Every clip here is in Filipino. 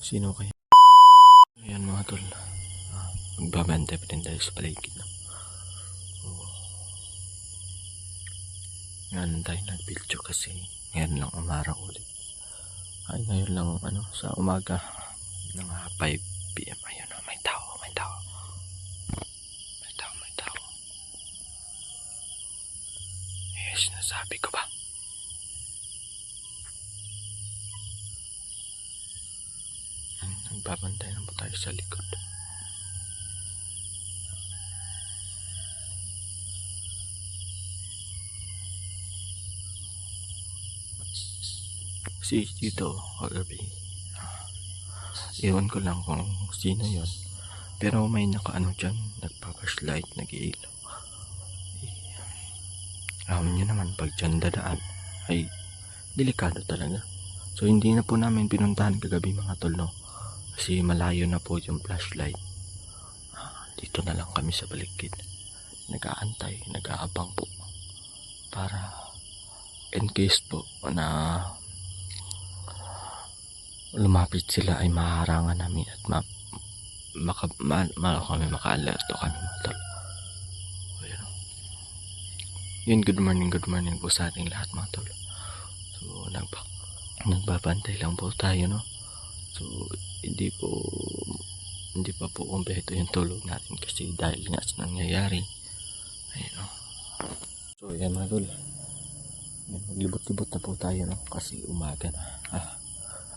Sino kaya? Ayan mga tol. Magbabantay pa din tayo sa paligid. No? Ngayon tayo nag-video kasi ngayon lang umaraw ulit. Ay ngayon lang sa umaga ng 5 PM. Ayun o, may tao. Yes, nasabi ko ba? Nagbabantay na po tayo sa likod. Si dito kagabi, iwan ko lang kung sino yon, pero may nakaano dyan, nagpapashlight, nag-iilaw. Alam nyo naman, pag dyan dadaan ay delikado talaga. So hindi na po namin pinuntahan kagabi mga tol, no? Kasi malayo na po yung flashlight. Dito na lang kami sa paligid, nag-aantay, nag-aabang po para in case po na lumapit sila ay maharangan namin at kami maka-alerto kami mga tol. Yun, good morning po sa ating lahat mga tol. So nagbabantay lang po tayo, no? So hindi pa po kumpleto yung tulog natin kasi dahil nga sa nangyayari. Ayun, no? So yan mga tol, maglibot-libot na po tayo, no? Kasi umaga na.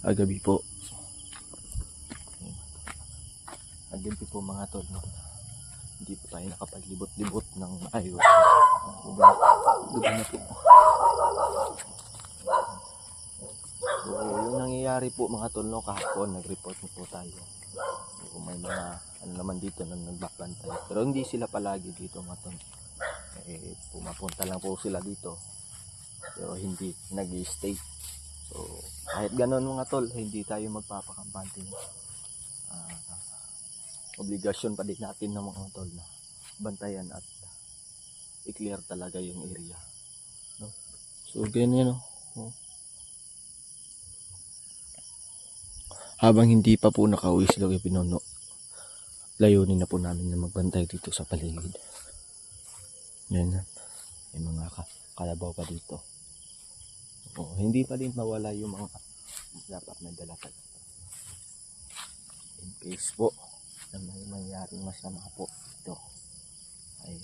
Agabi po mga tol, no? Hindi po tayo nakapaglibot-libot ng maayos. Gabi na po. So yung nangyayari po mga tol, no, kahapon nag-report na po tayo. So may mga naman dito na nagbabantay, pero hindi sila palagi dito mga tol. Pumapunta lang po sila dito pero hindi nag-i-stay. So kahit ganon mga tol, hindi tayo magpapakampante. Obligasyon pa din natin ng mga tol na bantayan at i-clear talaga yung area, no? So ganyan, no? Habang hindi pa po nakauwi sila kay Pinono, layunin na po namin na magbantay dito sa paligid. Yan na, may mga kalabaw pa dito. Hindi pa din mawala yung mga dapat may dala talaga in case po na may mangyaring masama po ito, ay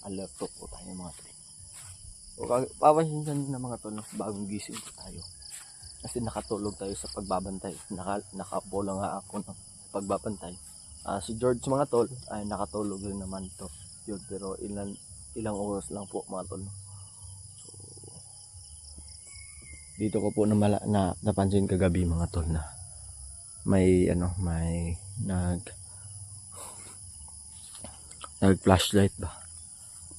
alert po tayo mga tol. So papansin nyo na mga tol, bagong gising po tayo kasi nakatulog tayo sa pagbabantay. Nakabola nga ako ng pagbabantay. Si George mga tol ay nakatulog rin naman to yun, pero ilang oras lang po mga tol. So dito ko po napansin kagabi mga tol na may nag flashlight ba,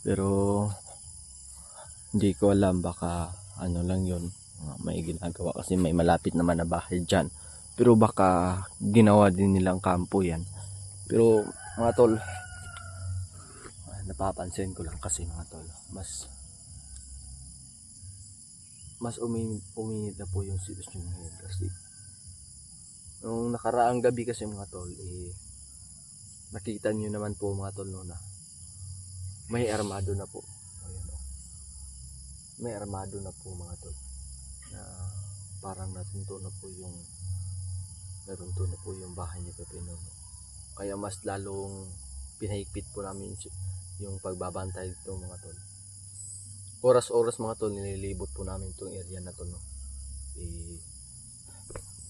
pero hindi ko alam, baka lang yun, may ginagawa kasi may malapit naman na bahay dyan, pero baka ginawa din nilang kampo yan. Pero mga tol, napapansin ko lang kasi mga tol, mas uminit na po yung sitwasyon ngayon kasi nung nakaraang gabi kasi mga tol, nakita nyo naman po mga tol, no, na may armado na po. Ayan, may armado na po mga tol, na parang narunto na po yung bahay ni Pepino, no? Kaya mas lalong pinahigpit po namin yung pagbabantay dito mga tol. Oras-oras mga tol, nililibot po namin itong area na to, no?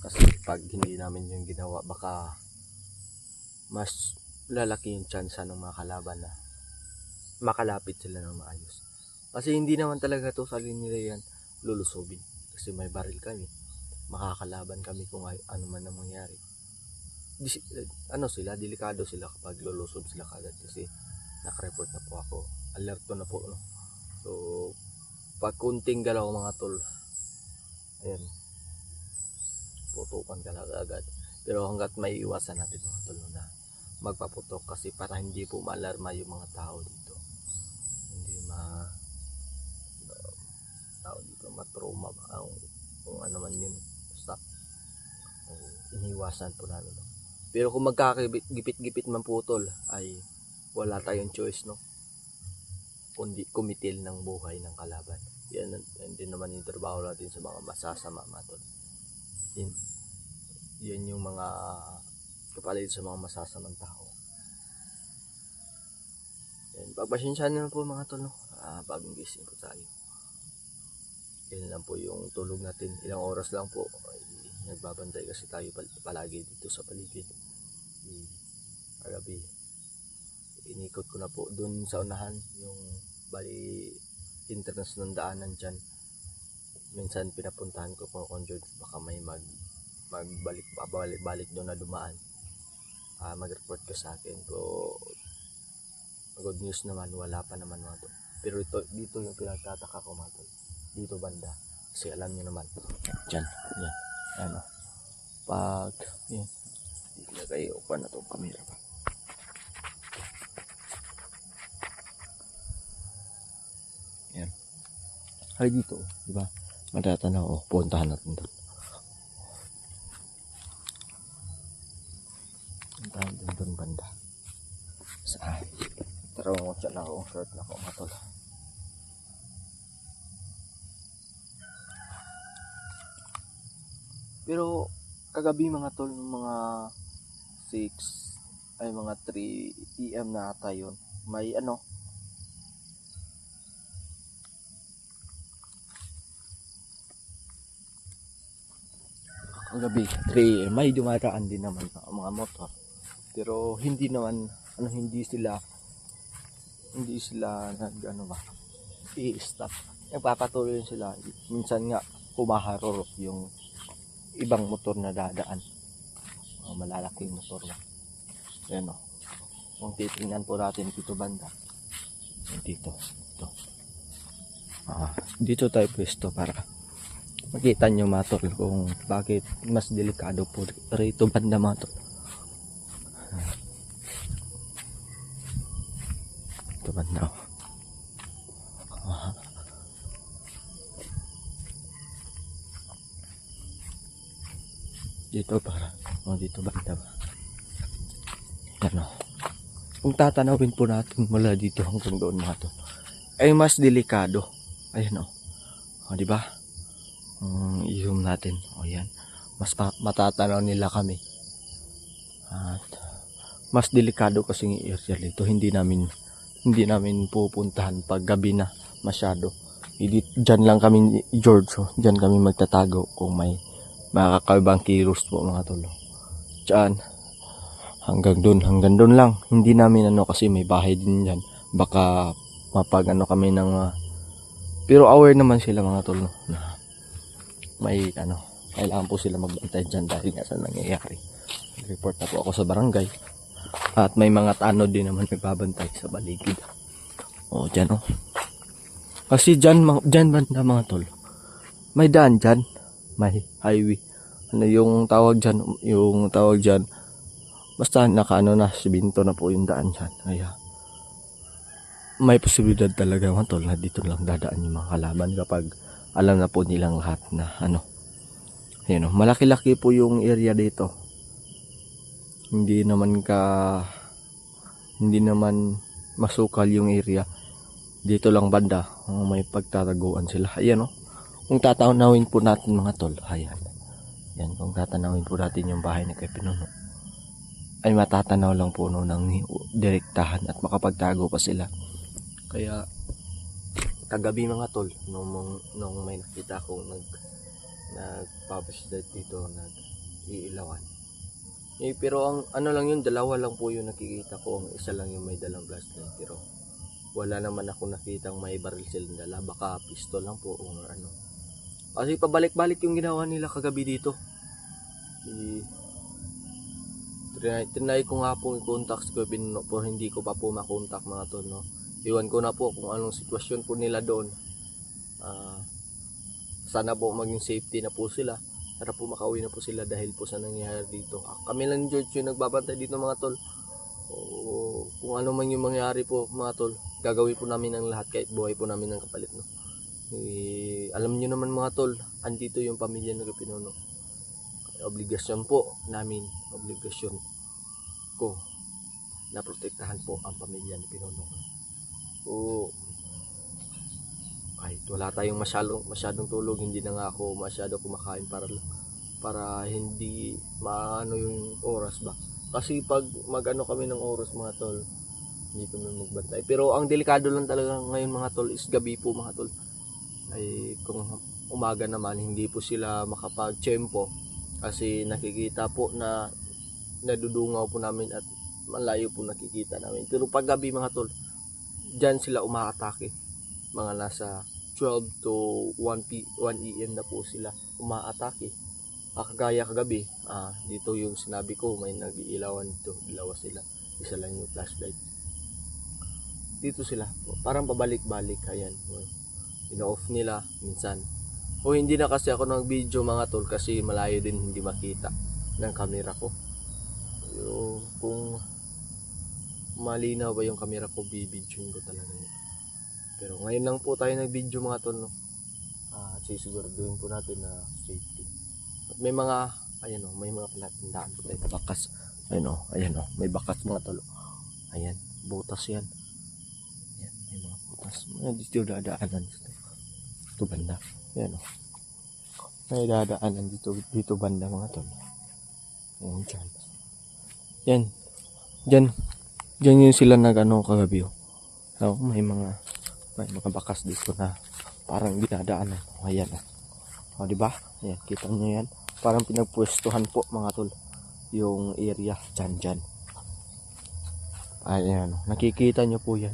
Kasi pag hindi namin yung ginawa, baka mas lalaki yung tsansa ng mga kalaban na makalapit sila ng maayos. Kasi hindi naman talaga to sa nila yan lulusobin, kasi may baril kami, makakalaban kami kung ano man ang mangyari. Delikado sila kapag lulusob sila kagad, kasi nakareport na po ako, alerto na po, no? So pag kunting galaw mga tol, ayan, putukan ka na agad. Pero hanggat may iwasan natin mga tol na magpaputok, kasi para hindi po maalarma yung mga tao dito, hindi matrauma ba kung ano man yun, basta iniwasan po namin, no? Pero kung magkakagipit-gipit man po tol, ay wala tayong choice, no? Kundi kumitil ng buhay ng kalaban. Yan din naman yung trabaho natin sa mga masasama, mga tol. Yan yung mga kapalit sa mga masasamang tao. Yan, pagpasensyahan na po mga tol, no? Bagong gising po tayo. Yan lang po yung tulog natin. Ilang oras lang po. Ay, nagbabantay kasi tayo palagi dito sa paligid. Gabi. Inikot ko na po dun sa unahan. Yung bali entrance ng daanan dyan. Minsan pinapuntahan ko po kung George baka may magbalik doon na dumaan. Mag-report ka sa akin. So, good news naman, wala pa naman mga tol. Pero dito yung pinagtataka ko mga tol. Dito banda. Kasi alam nyo naman. Dyan. Yan. Ano. Pag. Yan. Ilagay ko pa na itong camera pa. Yan. Ay dito. Diba? Matatanaw. Puntahan natin doon. Puntahan doon banda. Saan? Tarawang ko dyan akong short na ako mga tol. Pero kagabi mga tol, mga 6 ay mga 3 PM na ata yun. May ano, kagabi 3 AM may dumaraan din naman mga motor. Pero hindi naman hindi sila i-stop. Nagpapatuloy sila. Minsan nga humaharor yung ibang motor na dadaan. Malalaking motor na. Ayan o. Kung titingnan po natin dito banda. Dito. Dito tayo pwesto para makita nyo mga tol kung bakit mas delikado po rito banda mga tol. Ito banda o. Dito para dito banda ba. Yan o. Kung tatanawin po natin mula dito hanggang doon mga tol ay mas delikado. Ayan o. Diba? I-zoom natin. Yan. Mas matatanaw nila kami. At mas delikado kasi ng area dito. Hindi namin pupuntahan pag gabi na masyado. Diyan lang kami George. Diyan kami magtatago kung may makakaibang kilos po mga tol. Diyan. Hanggang doon lang. Hindi namin kasi may bahay din diyan. Baka mapag kami ng pero aware naman sila mga tol na may kailangan po sila magbantay diyan dahil nga sa nangyayari. Report na po ako sa barangay. At may mga tanod din naman nagbabantay sa baligid. Diyan o. Kasi diyan banda mga tol. May daan diyan. May highway. Yung tawag diyan basta simento na po yung daan dyan. Kaya may posibilidad talaga mga tol na dito lang dadaan yung mga kalaban kapag alam na po nilang lahat na yun, malaki-laki po yung area dito. Hindi naman masukal yung area. Dito lang banda may pagtataguan sila. Ayan kung tatanawin po natin mga tol, ayan. Yan, kung tatanawin po natin yung bahay ni Kay Pinuno, ay matatanaw lang po ng direktahan at makapagtago pa sila. Kaya kagabi mga tol, nung may nakita ko nagpapasidad dito, nag-iilawan. Pero ang lang yun, dalawa lang po yung nakikita ko. Ang isa lang yung may dalang flashlight. Pero wala naman ako nakitang may baril silang dala. Baka pistol lang po o Kasi pabalik-balik yung ginawa nila kagabi dito. Trinay ko nga po i-contact si Kuya Pinuno pero hindi ko pa po makontak mga tol. Iwan ko na po kung anong sitwasyon po nila doon. Sana po maging safety na po sila. Sana po makauwi na po sila dahil po sa nangyayari dito. Kami lang George yung nagbabantay dito mga tol. Kung ano man yung mangyari po mga tol, gagawin po namin ang lahat kahit buhay po namin ng kapalit. Alam niyo naman mga tol, andito yung pamilya ng Pinuno. obligasyon po namin, obligasyon ko na protektahan po ang pamilya ni Pinuno. O kahit wala tayong masyadong tulog, hindi na nga ako masyado kumakain para hindi maano yung oras ba. Kasi pag magano kami ng oras mga tol, hindi kami magbantay. Pero ang delikado lang talaga ngayon mga tol is gabi po mga tol. Ay kung umaga naman hindi po sila makapag-tsempo kasi nakikita po na nadudungaw po namin at malayo po nakikita namin. Pero pag gabi mga tol, dyan sila umaatake. Mga nasa 12 to 1 AM na po sila umaatake. Kagaya kagabi, dito yung sinabi ko, may nag-iilawan dito, ilawa sila. Isa lang yung flashlight. Dito sila, parang pabalik-balik, ayan. Ino-off nila minsan. O hindi na kasi ako nag-video mga tol kasi malayo din hindi makita ng camera ko. Pero kung malinaw ba yung camera ko, bibidyoin ko talaga yun. Pero ngayon lang po tayo nag-video mga tol, no? Sisiguraduhin po natin na safety. At may mga, ayan o, may mga palatandaan po tayo na bakas. Ayan o, may bakas mga tol. Ayan, butas yan. Ayan, may mga butas. Dito dadaanan dito banda. Ayan o. May dadaanan dito banda mga tol. Ayan dyan. Yan. Diyan yung sila nag-ano kagabi o. So, may mga bakas dito na parang dinadaanan. Ayan o. O, diba? Ayan, kita nyo yan. Parang pinagpwestuhan po mga tol. Yung area dyan. Ayan o. Nakikita nyo po yan.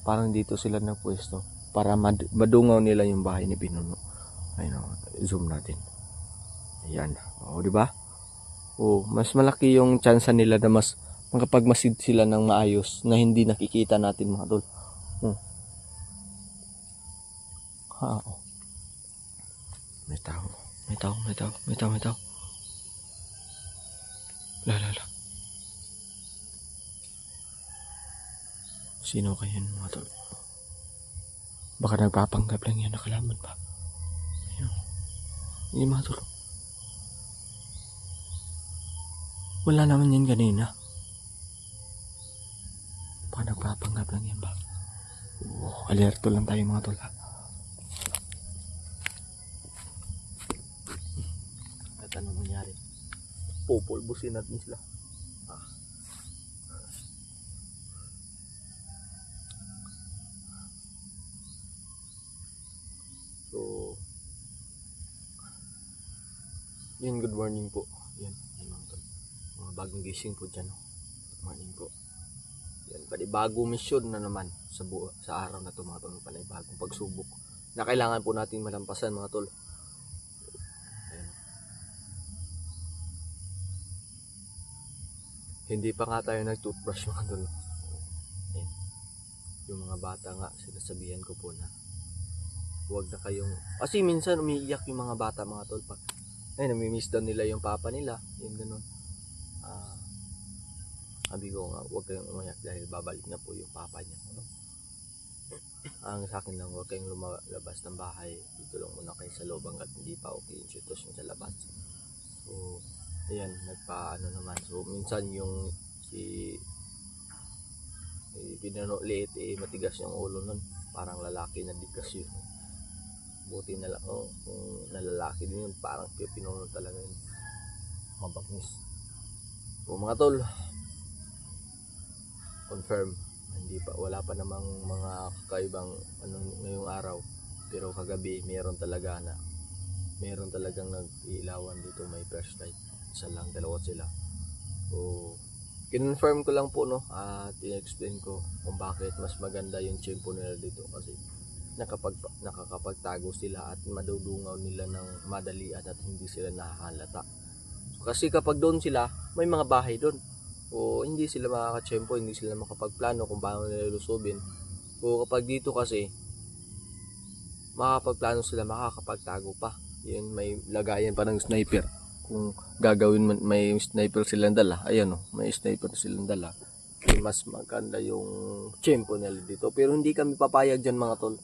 Parang dito sila nagpwesto. Para madungaw nila yung bahay ni Pinuno. Ayan o. Zoom natin. Ayan. O, diba? O, mas malaki yung chance nila na mas makapagmasid sila ng maayos na hindi nakikita natin mga tol. May tao. La. Sino kaya yun mga tol? Baka nagpapanggap lang yan, nakalaman pa. Ayun. Hindi mga tol. Wala naman yan kanina. Baka nagpapanggap lang yan ba? Alerto lang tayo mga tol ha. At ano nangyari? Pupulbusin natin sila. So, yun, good morning po. Yan mga tol. Mga bagong gising po dyan. Good morning po. Yan, panibagong mission na naman sa araw na ito mga tol. Panibagong pagsubok na kailangan po natin malampasan mga tol. Ayan. Hindi pa nga tayo nag-toothbrush mga tol. Ayan. Yung mga bata nga, sinasabihan ko po na huwag na kayong, kasi minsan umiiyak yung mga bata mga tol pag namimiss daw nila yung papa nila, yung ganun. Sabi ko nga, huwag kayong umayak dahil babalik na po yung papa niya, ano? Ang sa akin lang, huwag kayong lumabas ng bahay, dito lang muna kayo sa loob hanggat hindi pa okay yung sitwasyon sa labas. So ayan, nagpaano naman, so minsan yung si Pinuno liit, matigas yung ulo nun, parang lalaki na digas yun. Buti na lang, kung nalalaki din yun, parang Pinuno talaga yun, mabangis. So mga tol, confirm, wala pa namang mga kakaibang ngayong araw, pero kagabi meron talagang nag-iilawan dito, may flashlight, isa lang, dalawa sila. So kinonfirm ko lang po, no, at i-explain ko kung bakit mas maganda yung tiyempo nila dito, kasi nakakapagtago sila at madudungaw nila ng madalian at hindi sila nahahalata. Kasi kapag doon sila, may mga bahay doon, o hindi sila makakatsyempo, hindi sila makapagplano kung paano nila lusubin. O kapag dito kasi, makakapagplano sila, makakapagtago pa. Yun, may lagayan pa ng sniper. Kung gagawin, may sniper silang dala. Ayan o, may sniper silang dala. Mas maganda yung tiyempo nila dito. Pero hindi kami papayag dyan mga tol.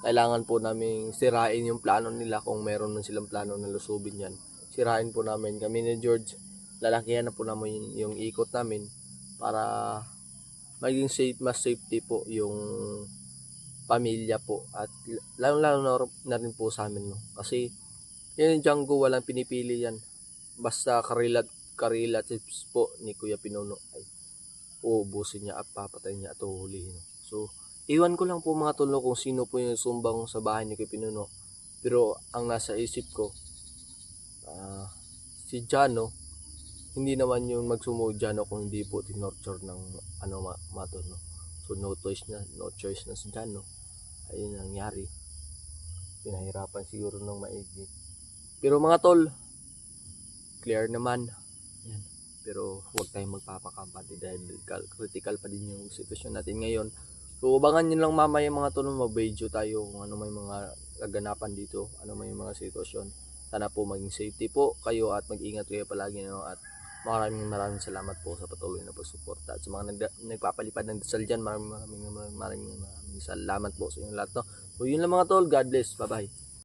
Kailangan po namin sirain yung plano nila kung meron man silang plano na lusubin yan. sirain po namin. Kami ni George, lalakihan na po namin yung ikot namin para maging mas safety po yung pamilya po at lalo na rin po sa amin, no? Kasi yung Django walang pinipili yan, basta relatives po ni Kuya Pinuno ay uubusin niya at papatay niya at uhulihin. So iwan ko lang po mga tol kung sino po yung sumbang sa bahay ni Kuya Pinuno, pero ang nasa isip ko si Jano. Hindi naman yung magsumo Jano kung hindi po tinorture ng mato, no? So no choice na si Jano. Ayun nangyari. Pinahirapan siguro ng maigi. Pero mga tol, clear naman. Yan. Pero huwag tayong magpapakampante dahil critical pa din yung sitwasyon natin ngayon. So abangan nyo lang mamaya mga tol, mag-video tayo kung ano may mga kaganapan dito, ano may mga sitwasyon. Sana po maging safety po kayo at mag-ingat kayo palagi, no? At maraming salamat po sa patuloy na pagsuporta. At sa mga nagpapalipad ng dasal dyan, maraming salamat po sa inyong lahat, no? So yun lang mga tol, God bless, bye bye.